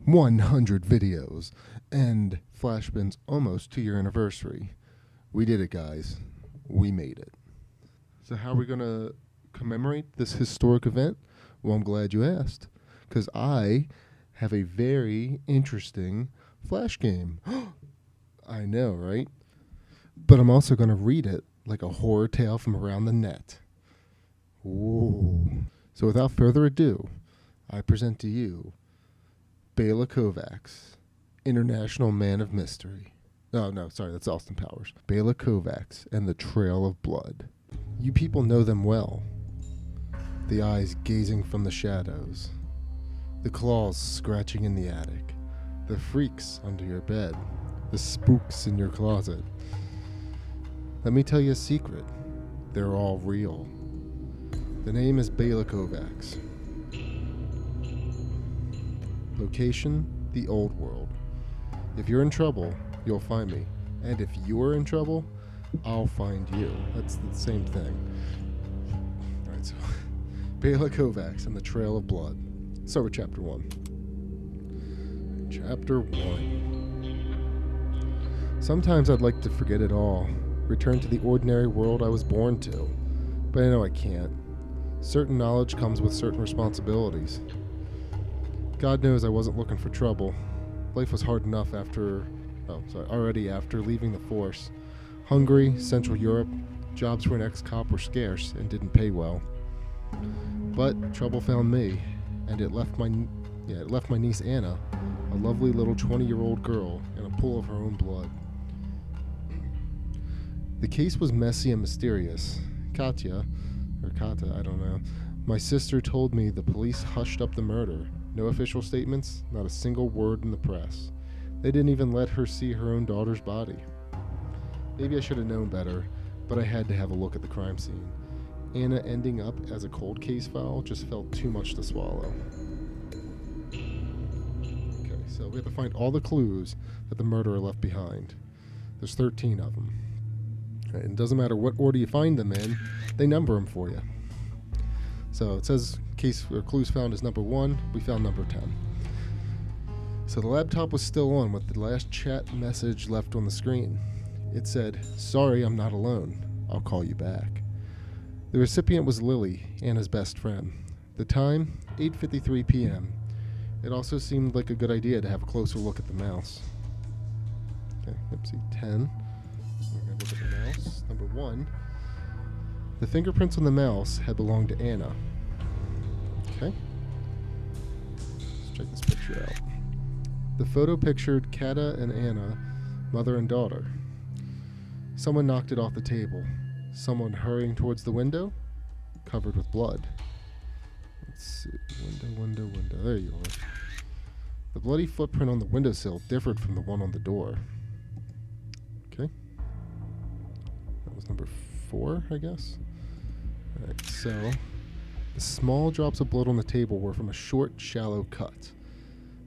100 videos, and Flashbin's almost 2-year anniversary. We did it, guys. We made it. So how are we going to commemorate this historic event? Well, I'm glad you asked, because I have a very interesting Flash game. I know, right? But I'm also going to read it like a horror tale from around the net. Ooh. So without further ado, I present to you Bela Kovacs, International Man of Mystery. Oh, no, sorry, that's Austin Powers. Bela Kovacs and the Trail of Blood. You people know them well. The eyes gazing from the shadows. The claws scratching in the attic. The freaks under your bed. The spooks in your closet. Let me tell you a secret. They're all real. The name is Bela Kovacs. Location, the old world. If you're in trouble, you'll find me. And if you're in trouble, I'll find you. That's the same thing. Alright, so Bela Kovacs and the Trail of Blood. Let's start with Chapter 1. Chapter 1. Sometimes I'd like to forget it all, return to the ordinary world I was born to. But I know I can't. Certain knowledge comes with certain responsibilities. God knows I wasn't looking for trouble. Life was hard enough already after leaving the force. Hungary, Central Europe, jobs for an ex-cop were scarce and didn't pay well. But trouble found me, and it left my niece Anna, a lovely little 20-year-old girl, in a pool of her own blood. The case was messy and mysterious. Kata, I don't know. My sister told me the police hushed up the murder. No official statements, not a single word in the press. They didn't even let her see her own daughter's body. Maybe I should have known better, but I had to have a look at the crime scene. Anna ending up as a cold case file just felt too much to swallow. Okay, so we have to find all the clues that the murderer left behind. There's 13 of them. And it doesn't matter what order you find them in, they number them for you. So it says case or clues found is number 1. We found number 10. So the laptop was still on with the last chat message left on the screen. It said, "Sorry, I'm not alone. I'll call you back." The recipient was Lily, Anna's best friend. The time, 8:53 p.m. It also seemed like a good idea to have a closer look at the mouse. Okay, let's see, 10. We're going to look at the mouse. Number 1. The fingerprints on the mouse had belonged to Anna. Okay. Let's check this picture out. The photo pictured Kata and Anna, mother and daughter. Someone knocked it off the table. Someone hurrying towards the window, covered with blood. Let's see. Window. There you are. The bloody footprint on the windowsill differed from the one on the door. Okay. That was number 4, I guess. Alright, so the small drops of blood on the table were from a short, shallow cut.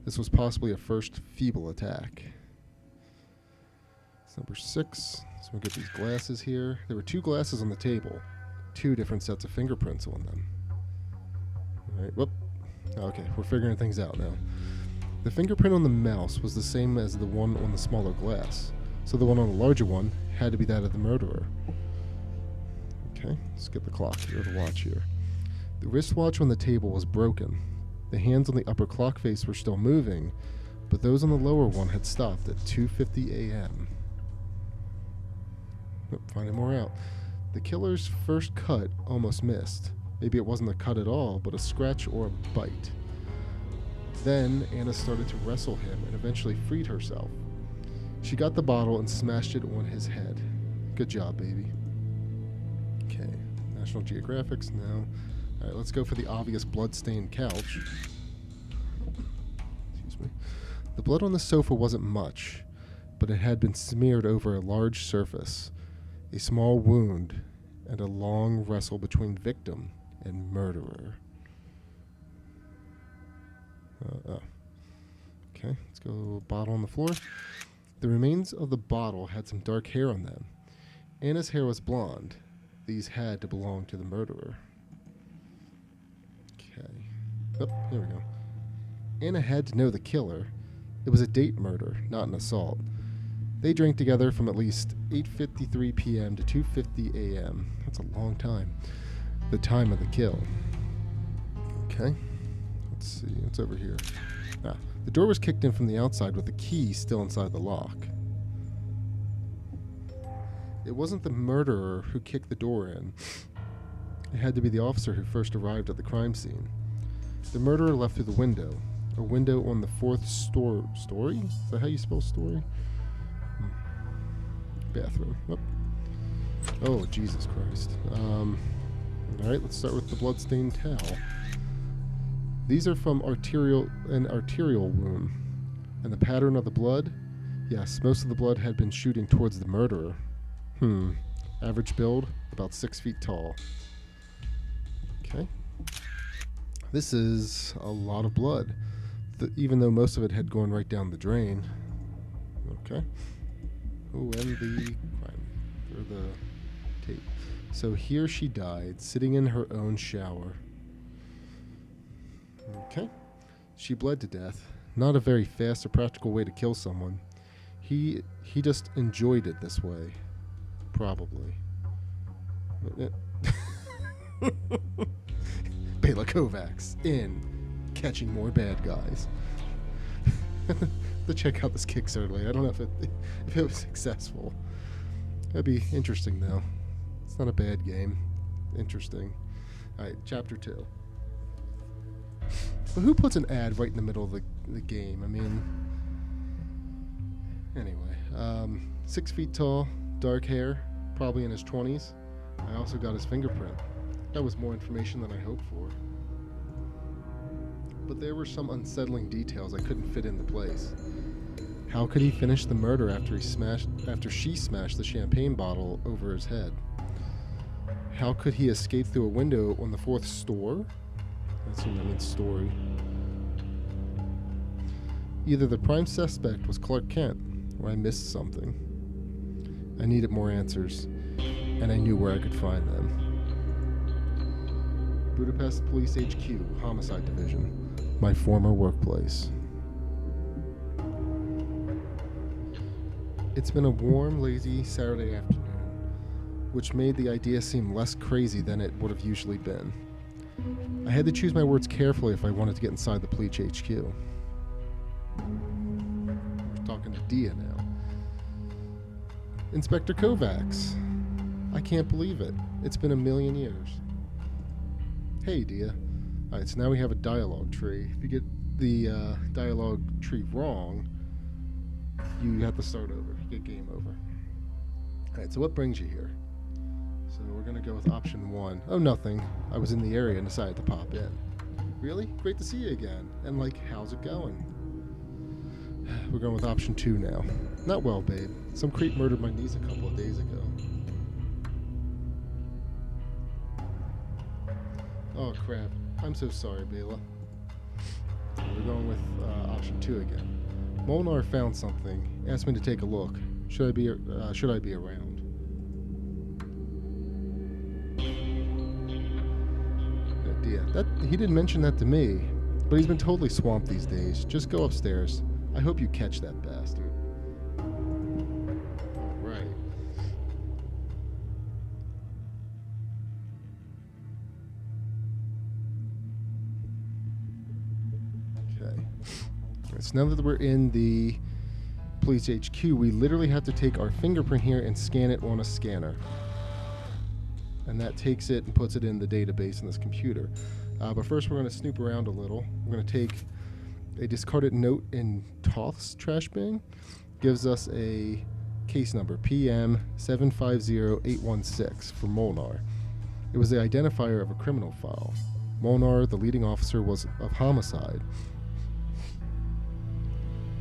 This was possibly a first feeble attack. It's number 6. So we'll get these glasses here. There were 2 glasses on the table, 2 different sets of fingerprints on them. Alright, whoop. Okay, we're figuring things out now. The fingerprint on the mouse was the same as the one on the smaller glass, so the one on the larger one had to be that of the murderer. Okay, let's get the clock here, the watch here. The wristwatch on the table was broken. The hands on the upper clock face were still moving, but those on the lower one had stopped at 2:50 a.m. Finding more out. The killer's first cut almost missed. Maybe it wasn't a cut at all, but a scratch or a bite. Then Anna started to wrestle him and eventually freed herself. She got the bottle and smashed it on his head. Good job, baby. Okay, National Geographic's now. Alright, let's go for the obvious blood-stained couch. Excuse me. The blood on the sofa wasn't much, but it had been smeared over a large surface. A small wound and a long wrestle between victim and murderer. Okay, let's go bottle on the floor. The remains of the bottle had some dark hair on them. Anna's hair was blonde. These had to belong to the murderer. Okay. Oh, here we go. Anna had to know the killer. It was a date murder, not an assault. They drank together from at least 8:53 p.m. to 2:50 a.m. That's a long time. The time of the kill. Okay. Let's see. What's over here? The door was kicked in from the outside with the key still inside the lock. It wasn't the murderer who kicked the door in. It had to be the officer who first arrived at the crime scene. The murderer left through the window. A window on the fourth story? Is that how you spell story? Bathroom. Oh, Jesus Christ. Alright, let's start with the bloodstained towel. These are from an arterial wound. And the pattern of the blood? Yes, most of the blood had been shooting towards the murderer. Average build, about 6 feet tall. Okay. This is a lot of blood, even though most of it had gone right down the drain. Okay. Oh, and the tape. So here she died, sitting in her own shower. Okay. She bled to death. Not a very fast or practical way to kill someone. He just enjoyed it this way. Probably. Bela Kovacs in Catching More Bad Guys. To check out this Kickstarter. I don't know if it was successful. That'd be interesting though. It's not a bad game. Interesting. Alright, chapter 2. But who puts an ad right in the middle of the game? I mean, anyway. 6 feet tall, dark hair, probably in his 20s. I also got his fingerprint. That was more information than I hoped for. But there were some unsettling details I couldn't fit into place. How could he finish the murder after she smashed the champagne bottle over his head? How could he escape through a window on the fourth store? That's what that means, story. Either the prime suspect was Clark Kent, or I missed something. I needed more answers, and I knew where I could find them. Budapest Police HQ, Homicide Division, my former workplace. It's been a warm, lazy Saturday afternoon, which made the idea seem less crazy than it would have usually been. I had to choose my words carefully if I wanted to get inside the police HQ. We're talking to Dia now. Inspector Kovacs. I can't believe it. It's been a million years. Hey, Dia. Alright, so now we have a dialogue tree. If you get the dialogue tree wrong, you have to start over. You get game over. Alright, so what brings you here? So we're going to go with option 1. Oh, nothing. I was in the area and decided to pop in. Really? Great to see you again. And how's it going? We're going with option 2 now. Not well, babe. Some creep murdered my niece a couple of days ago. Oh, crap. I'm so sorry, Bela. We're going with option 2 again. Molnar found something. Asked me to take a look. Should I be around? He didn't mention that to me, but he's been totally swamped these days. Just go upstairs. I hope you catch that bastard. Right. Okay. So now that we're in the police HQ, we literally have to take our fingerprint here and scan it on a scanner. And that takes it and puts it in the database in this computer. But first we're going to snoop around a little. We're going to take a discarded note in Toth's trash bin. Gives us a case number, PM 750816 for Molnar. It was the identifier of a criminal file. Molnar, the leading officer, was of homicide.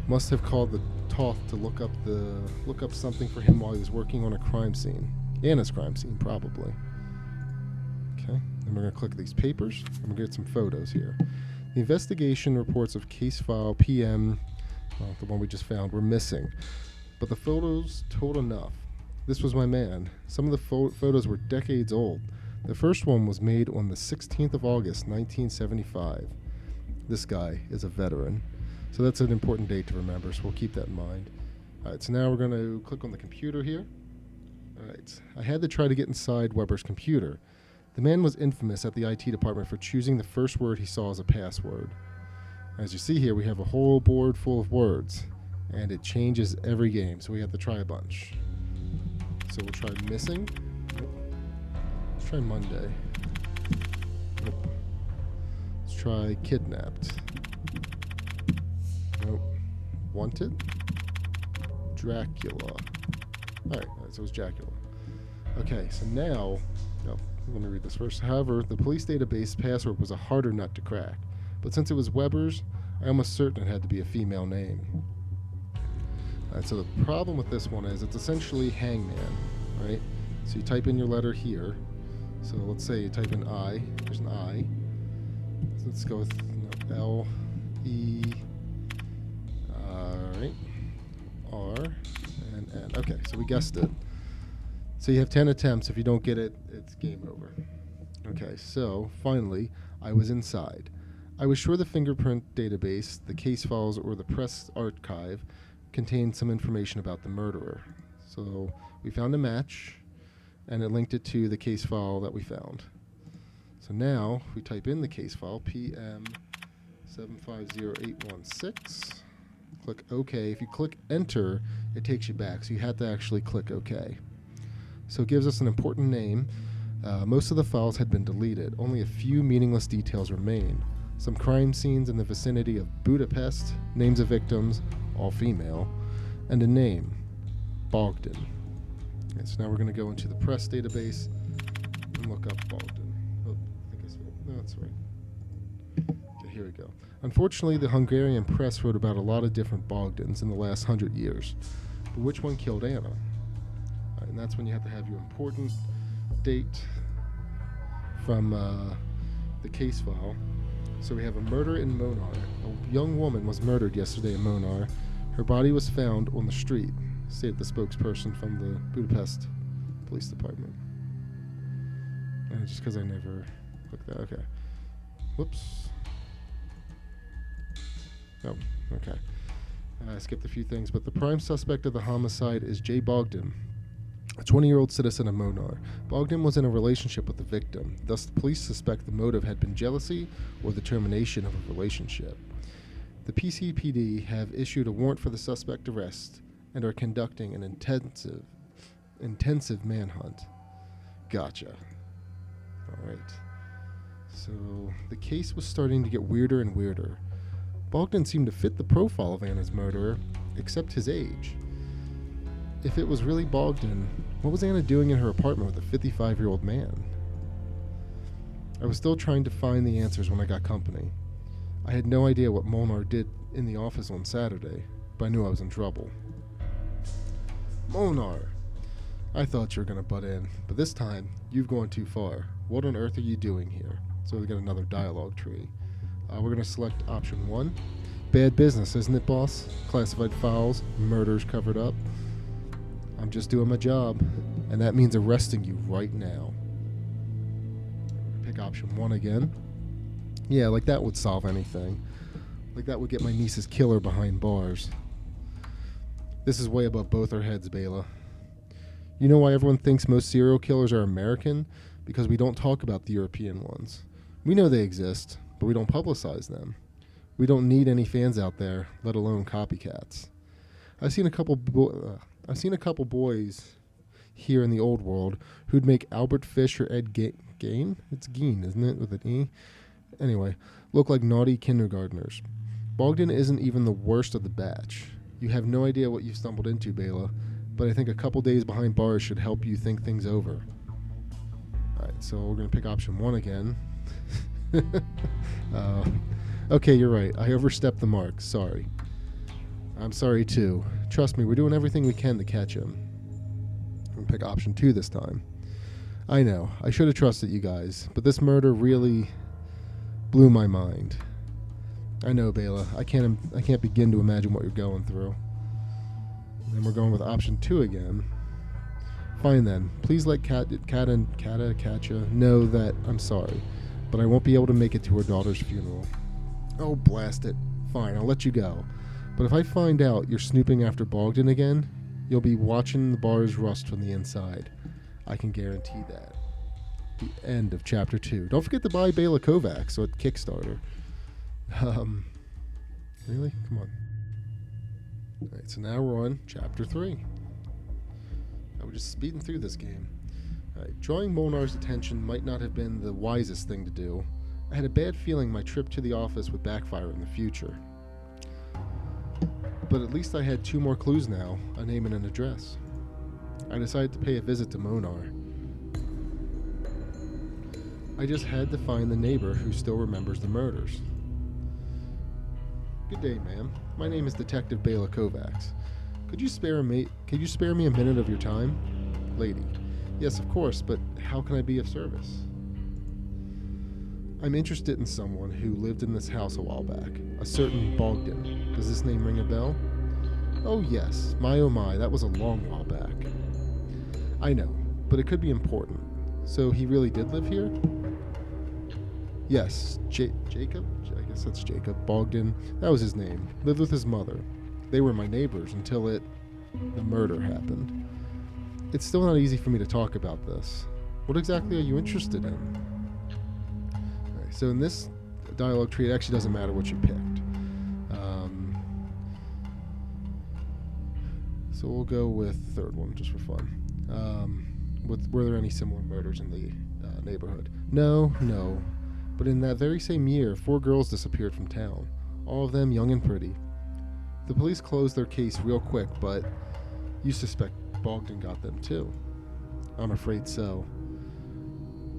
Must have called the Toth to look up something for him while he was working on a crime scene. Anna's crime scene, probably. Okay, then we're going to click these papers. I'm going to get some photos here. The investigation reports of case file PM, the one we just found, were missing. But the photos told enough. This was my man. Some of the photos were decades old. The first one was made on the 16th of August, 1975. this guy is a veteran. So that's an important date to remember, so we'll keep that in mind. All right, so now we're going to click on the computer here. All right, I had to try to get inside Weber's computer. The man was infamous at the IT department for choosing the first word he saw as a password. As you see here, we have a whole board full of words, and it changes every game, so we have to try a bunch. So we'll try missing. Nope. Let's try Monday. Nope. Let's try kidnapped. Nope. Wanted. Dracula. Alright, so it's Dracula. Okay, so now, let me read this first. However, the police database password was a harder nut to crack. But since it was Weber's, I'm almost certain it had to be a female name. Alright, so the problem with this one is it's essentially hangman, right? So you type in your letter here. So let's say you type in I. There's an I. So let's go with L, E, right, R, and N. Okay, so we guessed it. So you have 10 attempts. If you don't get it, it's game over. Okay, so finally, I was inside. I was sure the fingerprint database, the case files, or the press archive contained some information about the murderer. So we found a match, and it linked it to the case file that we found. So now, if we type in the case file, PM 750816, click OK. If you click Enter, it takes you back, so you have to actually click OK. So it gives us an important name. Most of the files had been deleted. Only a few meaningless details remain. Some crime scenes in the vicinity of Budapest, names of victims, all female, and a name, Bogdan. Okay, so now we're going to go into the press database and look up Bogdan. Oh, I think I spelled it. No, that's right. Okay, here we go. Unfortunately, the Hungarian press wrote about a lot of different Bogdans in the last 100 years. But which one killed Anna? And that's when you have to have your important date from the case file. So we have a murder in Monar. A young woman was murdered yesterday in Monar. Her body was found on the street, stated the spokesperson from the Budapest Police Department. Just because I never clicked that. Okay. Whoops. Oh, okay. I skipped a few things, but the prime suspect of the homicide is Jay Bogdan, a 20-year-old citizen of Monar. Bogdan was in a relationship with the victim. Thus, the police suspect the motive had been jealousy or the termination of a relationship. The PCPD have issued a warrant for the suspect arrest and are conducting an intensive manhunt. Gotcha. All right. So the case was starting to get weirder and weirder. Bogdan seemed to fit the profile of Anna's murderer, except his age. If it was really Bogdan, what was Anna doing in her apartment with a 55-year-old man? I was still trying to find the answers when I got company. I had no idea what Molnar did in the office on Saturday, but I knew I was in trouble. Molnar! I thought you were going to butt in, but this time, you've gone too far. What on earth are you doing here? So we got another dialogue tree. We're going to select option 1. Bad business, isn't it, boss? Classified files, murders covered up. I'm just doing my job, and that means arresting you right now. Pick option 1 again. Yeah, like that would solve anything. Like that would get my niece's killer behind bars. This is way above both our heads, Bela. You know why everyone thinks most serial killers are American? Because we don't talk about the European ones. We know they exist, but we don't publicize them. We don't need any fans out there, let alone copycats. I've seen a couple boys here in the old world who'd make Albert Fish or Ed Gein? It's Gein, isn't it, with an E? Anyway, look like naughty kindergartners. Bogdan isn't even the worst of the batch. You have no idea what you've stumbled into, Bela, but I think a couple days behind bars should help you think things over. Alright, so we're going to pick option 1 again. Okay, you're right. I overstepped the mark. Sorry. I'm sorry, too. Trust me, we're doing everything we can to catch him. I'm going to pick option 2 this time. I know. I should have trusted you guys, but this murder really blew my mind. I know, Bela. I can't begin to imagine what you're going through. And we're going with option 2 again. Fine then. Please let Katya know that I'm sorry, but I won't be able to make it to her daughter's funeral. Oh, blast it. Fine, I'll let you go. But if I find out you're snooping after Bogdan again, you'll be watching the bars rust from the inside. I can guarantee that. The end of Chapter 2. Don't forget to buy Bela Kovacs at Kickstarter. Really? Come on. Alright, so now we're on Chapter 3. We're just speeding through this game. Alright, drawing Molnar's attention might not have been the wisest thing to do. I had a bad feeling my trip to the office would backfire in the future. But at least I had 2 more clues now, a name and an address. I decided to pay a visit to Molnar. I just had to find the neighbor who still remembers the murders. Good day, ma'am. My name is Detective Bela Kovacs. Could you spare me a minute of your time? Lady. Yes, of course, but how can I be of service? I'm interested in someone who lived in this house a while back. A certain Bogdan. Does this name ring a bell? Oh yes. My oh my, that was a long while back. I know, but it could be important. So he really did live here? Yes. Jacob? I guess that's Jacob. Bogdan. That was his name. Lived with his mother. They were my neighbors until the murder happened. It's still not easy for me to talk about this. What exactly are you interested in? Alright, so in this dialogue tree, it actually doesn't matter what you picked. So we'll go with the third one, just for fun. Were there any similar murders in the neighborhood? No. But in that very same year, 4 girls disappeared from town. All of them young and pretty. The police closed their case real quick, but you suspect Bogdan got them too. I'm afraid so.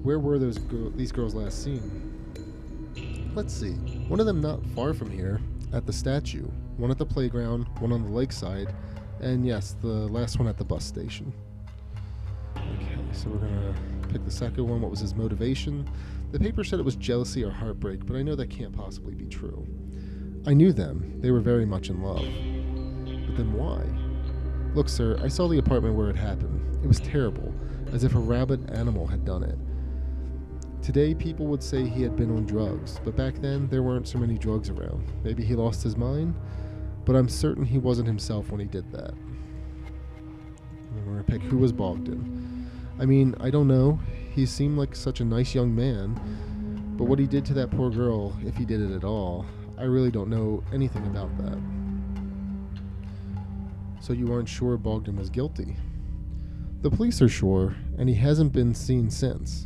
Where were these girls last seen? Let's see. One of them not far from here, at the statue. One at the playground, one on the lakeside, and yes, the last one at the bus station. Okay, so we're gonna pick the second one. What was his motivation? The paper said it was jealousy or heartbreak, but I know that can't possibly be true. I knew them. They were very much in love. But then why? Look, sir, I saw the apartment where it happened. It was terrible, as if a rabid animal had done it. Today, people would say he had been on drugs, but back then, there weren't so many drugs around. Maybe he lost his mind? But I'm certain he wasn't himself when he did that. And we're going to pick who was Bogdan. I mean, I don't know. He seemed like such a nice young man, but what he did to that poor girl, if he did it at all, I really don't know anything about that. So you aren't sure Bogdan was guilty? The police are sure, and he hasn't been seen since.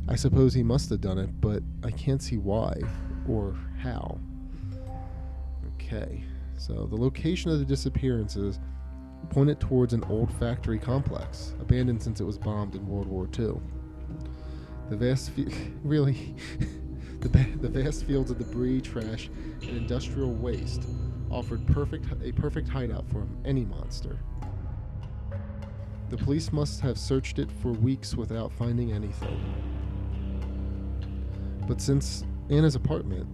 I suppose he must have done it, but I can't see why or how. Okay, so the location of the disappearances pointed towards an old factory complex, abandoned since it was bombed in World War II. The vast the vast fields of debris, trash, and industrial waste offered a perfect hideout for any monster. The police must have searched it for weeks without finding anything. But since Anna's apartment,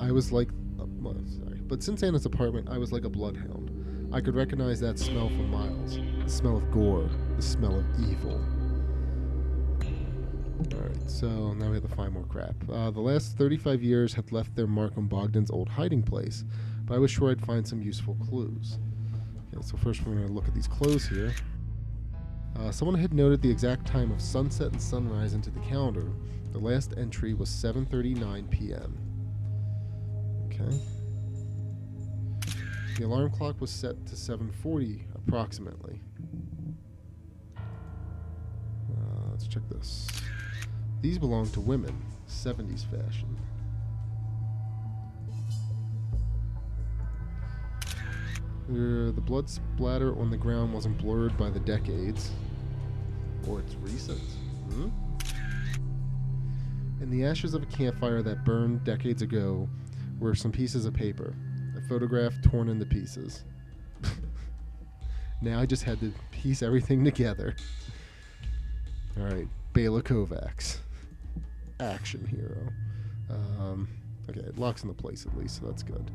I was like a bloodhound. I could recognize that smell for miles. The smell of gore, the smell of evil. Alright, so now we have to find more crap. The last 35 years had left their mark on Bogdan's old hiding place, but I was sure I'd find some useful clues. Okay, so first we're going to look at these clothes here. Someone had noted the exact time of sunset and sunrise into the calendar. The last entry was 7:39 p.m. Okay. The alarm clock was set to 7:40 approximately. Let's check this. These belong to women, 70s fashion. The blood splatter on the ground wasn't blurred by the decades. Or it's recent. In the ashes of a campfire that burned decades ago were some pieces of paper. A photograph torn into pieces. Now I just had to piece everything together. Alright, Bela Kovacs. Action hero. Okay, it locks into place at least, so that's good.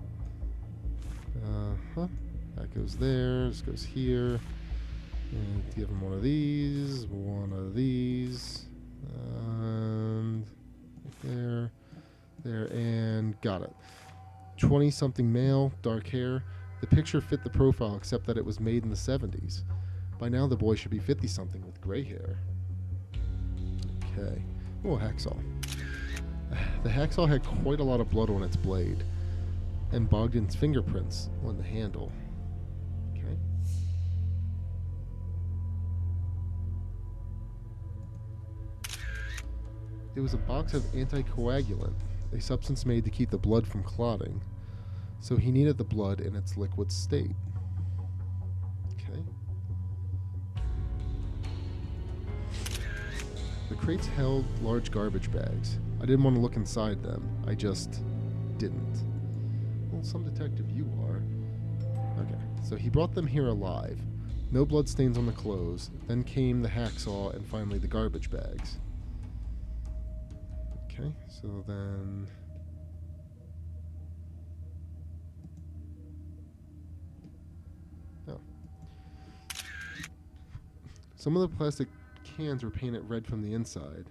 That goes there, this goes here. And give him one of these, and there, and got it. 20-something male, dark hair. The picture fit the profile except that it was made in the 70s. By now the boy should be 50-something with gray hair. Okay. Oh, a hacksaw. The hacksaw had quite a lot of blood on its blade, and Bogdan's fingerprints on the handle. Okay. It was a box of anticoagulant, a substance made to keep the blood from clotting, so he needed the blood in its liquid state. Okay. The crates held large garbage bags. I didn't want to look inside them. I just didn't. Well, some detective you are. Okay, so he brought them here alive. No blood stains on the clothes. Then came the hacksaw and finally the garbage bags. Okay, so then... Oh. Some of the plastic cans were painted red from the inside.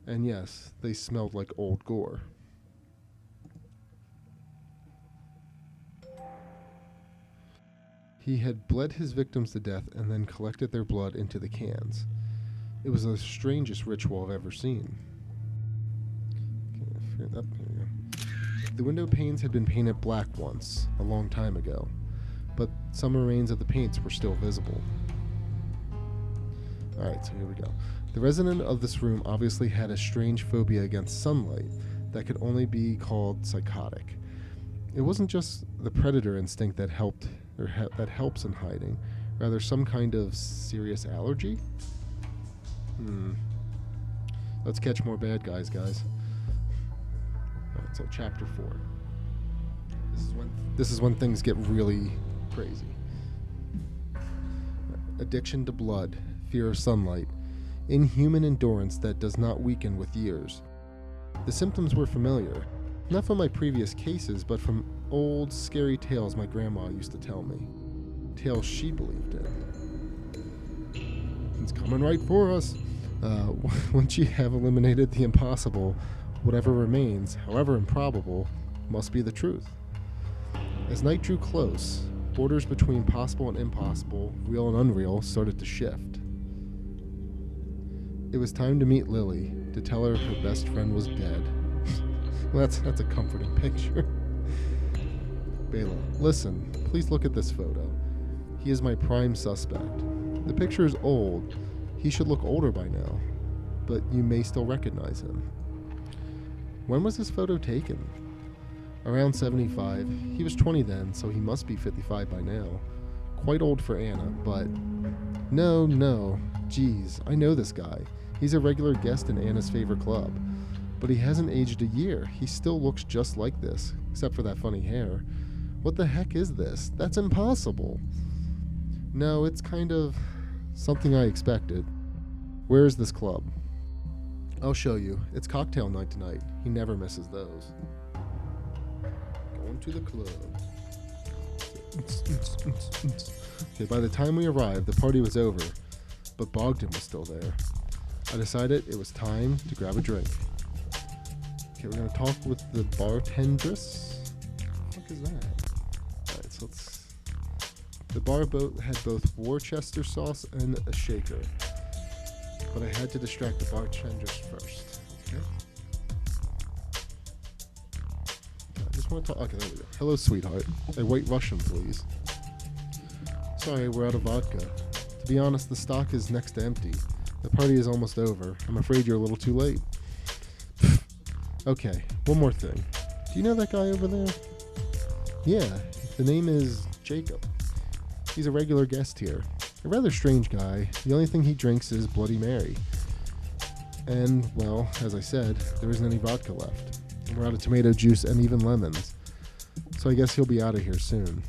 And yes, they smelled like old gore. He had bled his victims to death and then collected their blood into the cans. It was the strangest ritual I've ever seen. Okay, here we go. The window panes had been painted black once, a long time ago, but some remains of the paints were still visible. Alright, so here we go. The resident of this room obviously had a strange phobia against sunlight that could only be called psychotic. It wasn't just the predator instinct that helped, or that helps in hiding, rather some kind of serious allergy? Let's catch more bad guys, guys. Alright, so chapter 4. This is when things get really crazy. Addiction to blood, fear of sunlight, inhuman endurance that does not weaken with years. The symptoms were familiar, not from my previous cases, but from old, scary tales my grandma used to tell me. Tales she believed in. It's coming right for us. Once you have eliminated the impossible, whatever remains, however improbable, must be the truth. As night drew close, borders between possible and impossible, real and unreal, started to shift. It was time to meet Lily, to tell her her best friend was dead. Well, that's a comforting picture. Bela, listen, please look at this photo. He is my prime suspect. The picture is old. He should look older by now, but you may still recognize him. When was this photo taken? Around 75. He was 20 then, so he must be 55 by now. Quite old for Anna, but... No. Geez, I know this guy. He's a regular guest in Anna's favorite club. But he hasn't aged a year. He still looks just like this, except for that funny hair. What the heck is this? That's impossible. No, it's kind of something I expected. Where is this club? I'll show you. It's cocktail night tonight. He never misses those. Going to the club. Okay, by the time we arrived, the party was over, but Bogdan was still there. I decided it was time to grab a drink. Okay, we're gonna talk with the bartendress. What the fuck is that? Alright, so let's... The bar had both Worcester sauce and a shaker, but I had to distract the bartendress first. Okay. I just want to talk... Okay, there we go. Hello, sweetheart. A white Russian, please. Sorry, we're out of vodka. To be honest, the stock is next to empty. The party is almost over. I'm afraid you're a little too late. Okay, one more thing. Do you know that guy over there? Yeah, the name is Jacob. He's a regular guest here. A rather strange guy. The only thing he drinks is Bloody Mary. And, well, as I said, there isn't any vodka left. And we're out of tomato juice and even lemons. So I guess he'll be out of here soon.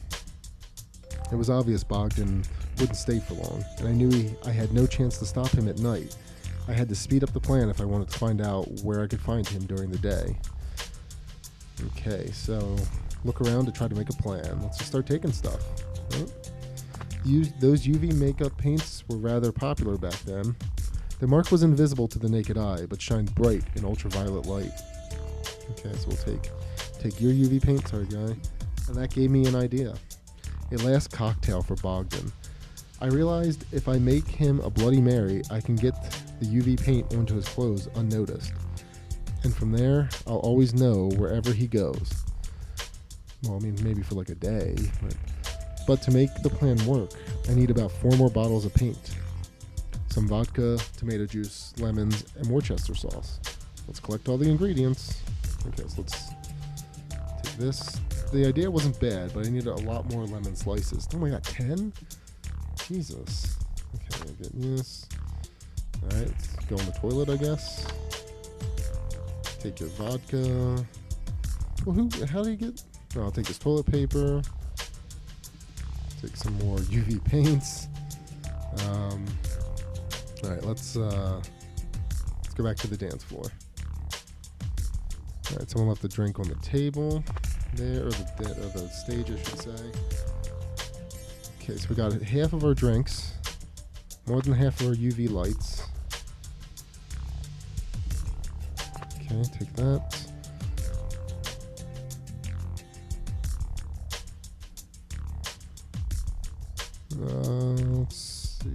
It was obvious Bogdan wouldn't stay for long, and I knew I had no chance to stop him at night. I had to speed up the plan if I wanted to find out where I could find him during the day. Okay, so look around to try to make a plan. Let's just start taking stuff. Right? Those UV makeup paints were rather popular back then. The mark was invisible to the naked eye, but shined bright in ultraviolet light. Okay, so we'll take take your UV paint, sorry guy, and that gave me an idea. A last cocktail for Bogdan. I realized if I make him a Bloody Mary, I can get the UV paint onto his clothes unnoticed. And from there, I'll always know wherever he goes. Well, I mean, maybe for like a day. But to make the plan work, I need about 4 more bottles of paint. Some vodka, tomato juice, lemons, and Worcester sauce. Let's collect all the ingredients. Okay, so let's take this. The idea wasn't bad, but I needed a lot more lemon slices. Oh my god, 10? Jesus. Okay, I get this. Alright, let's go in the toilet, I guess. Take your vodka. Well, how do you get... Oh, I'll take this toilet paper. Take some more UV paints. Alright, let's go back to the dance floor. Alright, someone left the drink on the table there, or the stage, I should say. Okay, so we got half of our drinks, more than half of our UV lights. Okay, take that. Let's see.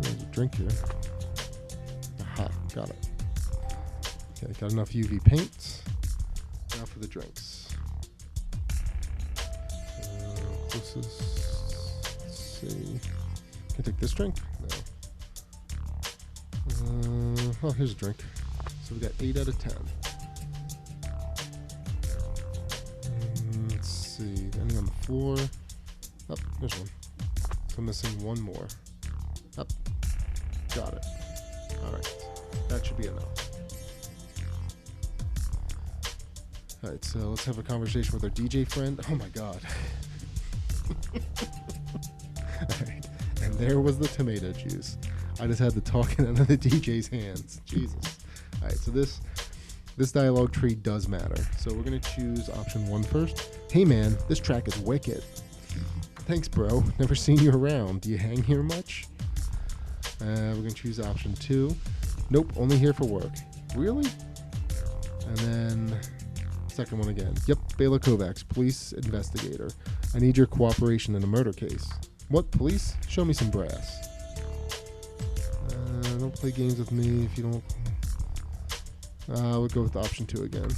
There's a drink here. Aha, got it. Okay, got enough UV paint. Now for the drinks. Closest. Let's see. Can I take this drink? No. Oh, here's a drink. So we got 8 out of 10. Let's see. Any on the floor? Oh, there's one. So I'm missing one more. Up. Got it. Alright. That should be enough. Alright, so let's have a conversation with our DJ friend. Oh my god. Alright. And there was the tomato juice. I just had the talking out of the DJ's hands. Jesus. Alright, so this dialogue tree does matter. So we're going to choose option 1 first. Hey man, this track is wicked. Thanks, bro. Never seen you around. Do you hang here much? We're going to choose option 2. Nope, only here for work. Really? And then second one again. Yep, Bela Kovacs, police investigator. I need your cooperation in a murder case. What, police? Show me some brass. Don't play games with me if you don't... we'll go with option 2 again.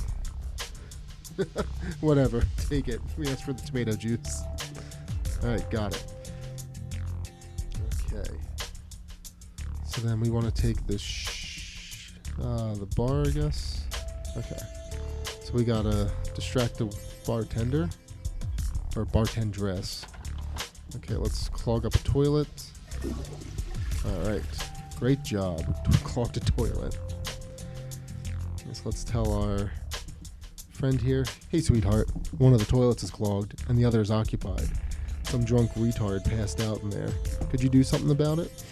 Whatever, take it. We asked for the tomato juice. Alright, got it. Okay. So then we want to take this... the bar, I guess? Okay. So we gotta distract the bartender. Or bartendress. Okay, let's clog up a toilet. Alright. Great job. Clogged a toilet. Guess let's tell our friend here, hey sweetheart, one of the toilets is clogged and the other is occupied. Some drunk retard passed out in there. Could you do something about it?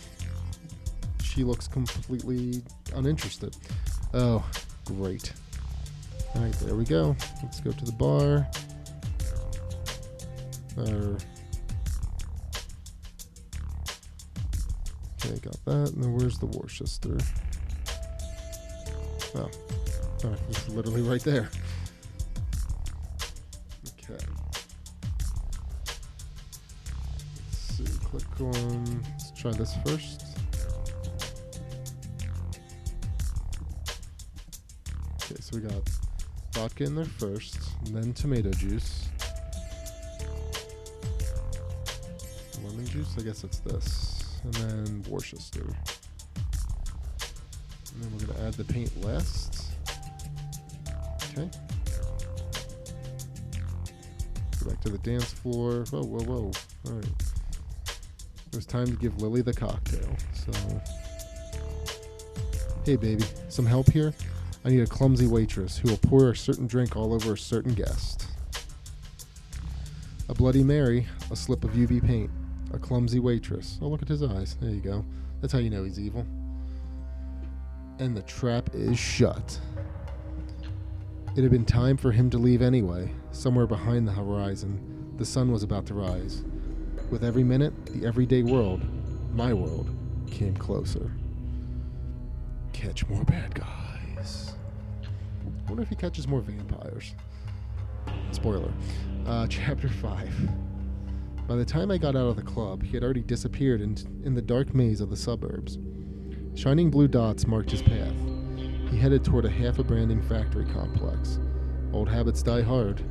She looks completely uninterested. Oh, great. Alright, there we go. Let's go to the bar. Okay, got that. And then where's the Worcester? Oh, it's literally right there. Okay. Let's see. Click on. Let's try this first. Okay, so we got vodka in there first, and then tomato juice. Lemon juice? I guess it's this. And then Worcester. And then we're going to add the paint last. Okay. Go back to the dance floor. Whoa, whoa, whoa. Alright. It was time to give Lily the cocktail. So, hey baby, some help here? I need a clumsy waitress who will pour a certain drink all over a certain guest. A Bloody Mary, a slip of UV paint. A clumsy waitress. Oh, look at his eyes. There you go. That's how you know he's evil. And the trap is shut. It had been time for him to leave anyway. Somewhere behind the horizon The sun was about to rise. With every minute, the everyday world, my world, came closer. Catch more bad guys. I wonder if he catches more vampires. Spoiler. Chapter 5. By the time I got out of the club, he had already disappeared in the dark maze of the suburbs. Shining blue dots marked his path. He headed toward a half-abandoned factory complex. Old habits die hard.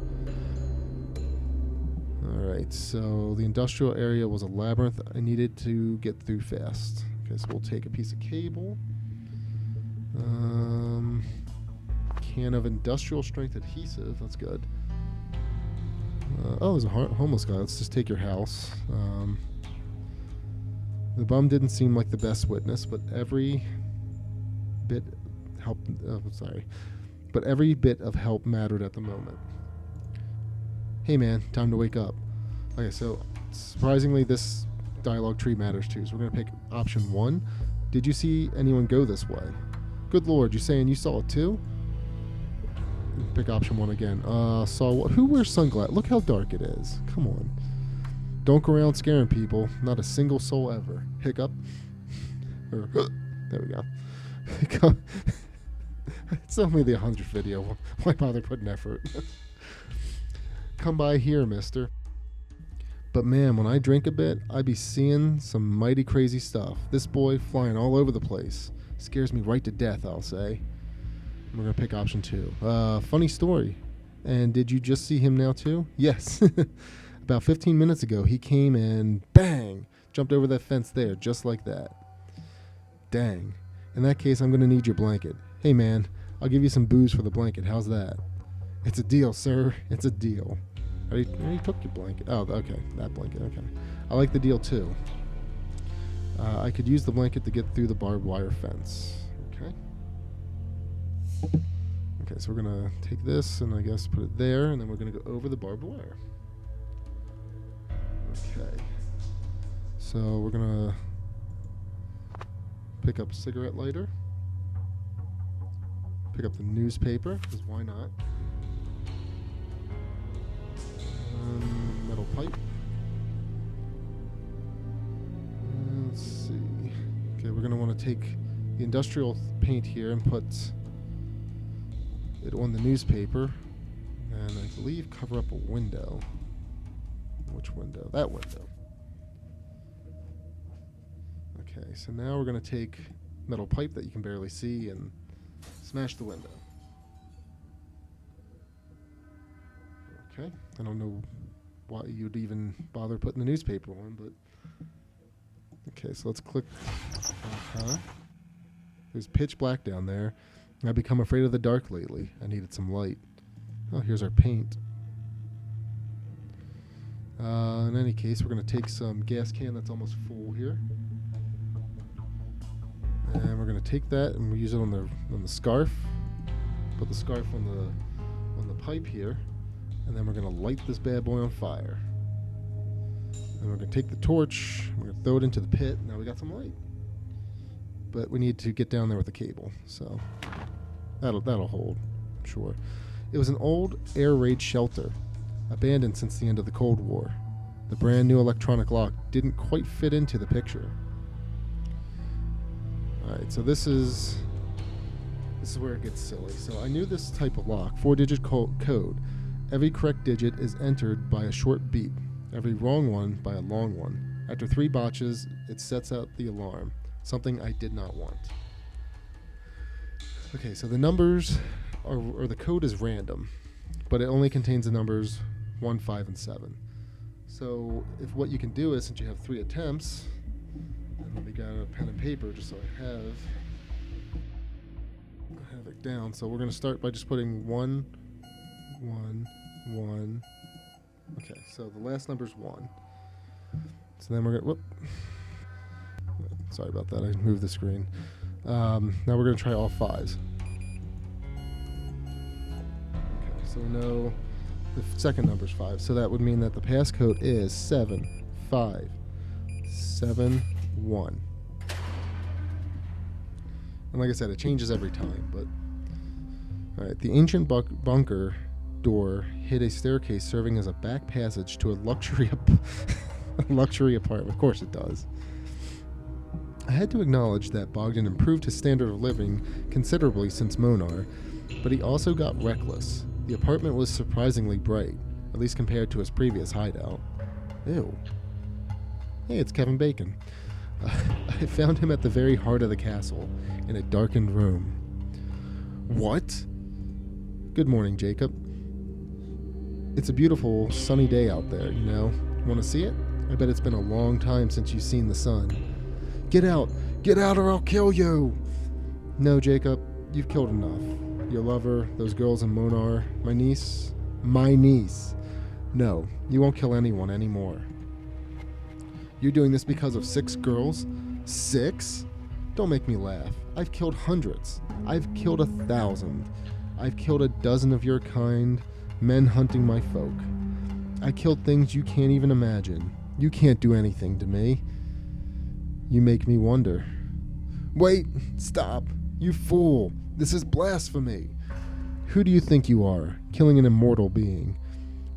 Alright, so the industrial area was a labyrinth I needed to get through fast. Okay, so we'll take a piece of cable. Can of industrial strength adhesive, that's good. Oh, there's a homeless guy. Let's just take your house. The bum didn't seem like the best witness, but every bit helped. But every bit of help mattered at the moment. Hey man, time to wake up. Okay, so surprisingly, this dialogue tree matters too. So we're gonna pick option 1. Did you see anyone go this way? Good lord, you saying you saw it too? Pick option 1 again. Saw what? Who wears sunglasses? Look how dark it is. Come on. Don't go around scaring people. Not a single soul ever. Hiccup. There we go. It's only the 100th video. Why bother putting effort? Come by here, mister. But man, when I drink a bit, I be seeing some mighty crazy stuff. This boy flying all over the place. Scares me right to death, I'll say. We're going to pick option 2. Funny story. And did you just see him now too? Yes. About 15 minutes ago, he came and bang! Jumped over that fence there, just like that. Dang. In that case, I'm going to need your blanket. Hey man, I'll give you some booze for the blanket. How's that? It's a deal, sir. It's a deal. I already took your blanket. Oh, okay. That blanket. Okay. I like the deal too. I could use the blanket to get through the barbed wire fence. Okay. Okay, so we're going to take this and I guess put it there, and then we're going to go over the barbed wire. Okay. So we're going to pick up a cigarette lighter. Pick up the newspaper, because why not? Metal pipe. Let's see. Okay, we're going to want to take the industrial paint here and put it on the newspaper, and I believe cover up a window. Which window? That window. Okay, so now we're going to take metal pipe that you can barely see and smash the window. Okay, I don't know why you'd even bother putting the newspaper on, but okay, so let's click. There's pitch black down there. I've become afraid of the dark lately. I needed some light. Oh, here's our paint. In any case, we're going to take some gas can that's almost full here, and we're going to take that and we use it on the scarf. Put the scarf on the pipe here, and then we're going to light this bad boy on fire. And we're going to take the torch. We're going to throw it into the pit. Now we got some light, but we need to get down there with the cable. So that'll hold, I'm sure. It was an old air raid shelter, abandoned since the end of the Cold War. The brand new electronic lock didn't quite fit into the picture. Alright, so this is where it gets silly. So I knew this type of lock, 4-digit code. Every correct digit is entered by a short beep, every wrong one by a long one. After 3 botches, it sets out the alarm, something I did not want. Okay, so the numbers or the code is random, but it only contains the numbers 1, 5, and 7. So if what you can do is, since you have 3 attempts, and let me get a pen and paper just so I have it down. So we're going to start by just putting 1, 1, 1. Okay, so the last number is 1. So then we're going to, sorry about that, I moved the screen. Now we're going to try all 5s. Okay, so we know the second number is 5, so that would mean that the passcode is 7, 5, 7, 1. And like I said, it changes every time, but alright, the ancient bunker door hid a staircase serving as a back passage to a luxury apartment. Of course it does. I had to acknowledge that Bogdan improved his standard of living considerably since Monar, but he also got reckless. The apartment was surprisingly bright, at least compared to his previous hideout. Ew. Hey, it's Kevin Bacon. I found him at the very heart of the castle, in a darkened room. What? Good morning, Jacob. It's a beautiful, sunny day out there, you know. Want to see it? I bet it's been a long time since you've seen the sun. Get out! Get out or I'll kill you! No, Jacob, you've killed enough. Your lover, those girls in Monar, my niece. My niece. No, you won't kill anyone anymore. You're doing this because of 6 girls? 6? Don't make me laugh. I've killed hundreds. I've killed 1,000. I've killed a dozen of your kind, men hunting my folk. I killed things you can't even imagine. You can't do anything to me. You make me wonder. Wait, stop. You fool. This is blasphemy. Who do you think you are, killing an immortal being?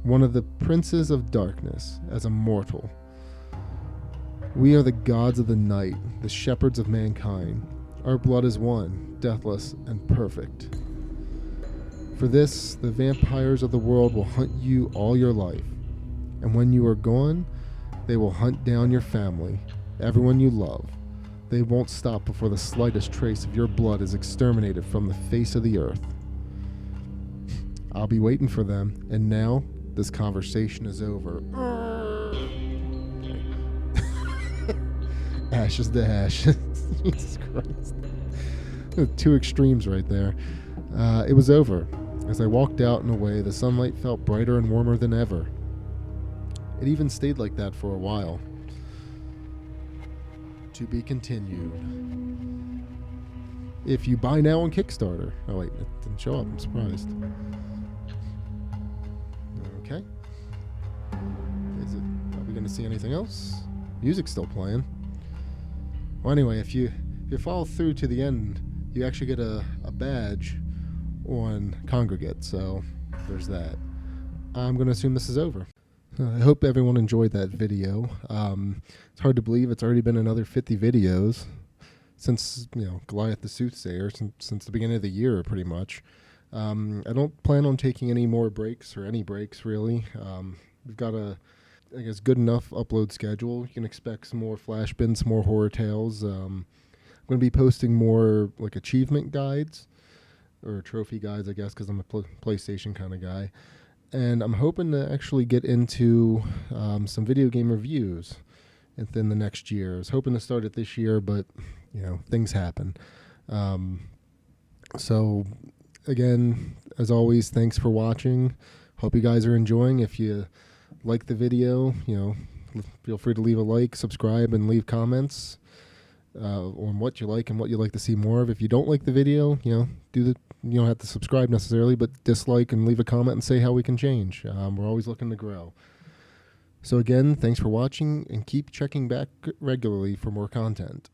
One of the princes of darkness, as a mortal. We are the gods of the night, the shepherds of mankind. Our blood is one, deathless and perfect. For this, the vampires of the world will hunt you all your life. And when you are gone, they will hunt down your family, everyone you love. They won't stop before the slightest trace of your blood is exterminated from the face of the earth. I'll be waiting for them, and now this conversation is over. Ashes to ashes. Jesus Christ. 2 extremes right there. It was over. As I walked out and away, the sunlight felt brighter and warmer than ever. It even stayed like that for a while. To be continued. If you buy now on Kickstarter. Oh wait, it didn't show up. I'm surprised. Okay. Are we going to see anything else? Music's still playing. Well, anyway, if you follow through to the end, you actually get a badge on Congregate, so there's that. I'm going to assume this is over. I hope everyone enjoyed that video. It's hard to believe it's already been another 50 videos since, Goliath the Soothsayer, since the beginning of the year, pretty much. I don't plan on taking any more breaks, or any breaks, really. We've got a good enough upload schedule. You can expect some more Flashbin, some more horror tales. I'm going to be posting more achievement guides or trophy guides, I guess, because I'm a PlayStation kind of guy. And I'm hoping to actually get into some video game reviews within the next year. I was hoping to start it this year, but things happen. So again, as always, thanks for watching. Hope you guys are enjoying. If you like the video, feel free to leave a like, subscribe, and leave comments on what you like and what you'd like to see more of. If you don't like the video, you don't have to subscribe necessarily, but dislike and leave a comment and say how we can change. We're always looking to grow. So again, thanks for watching, and keep checking back regularly for more content.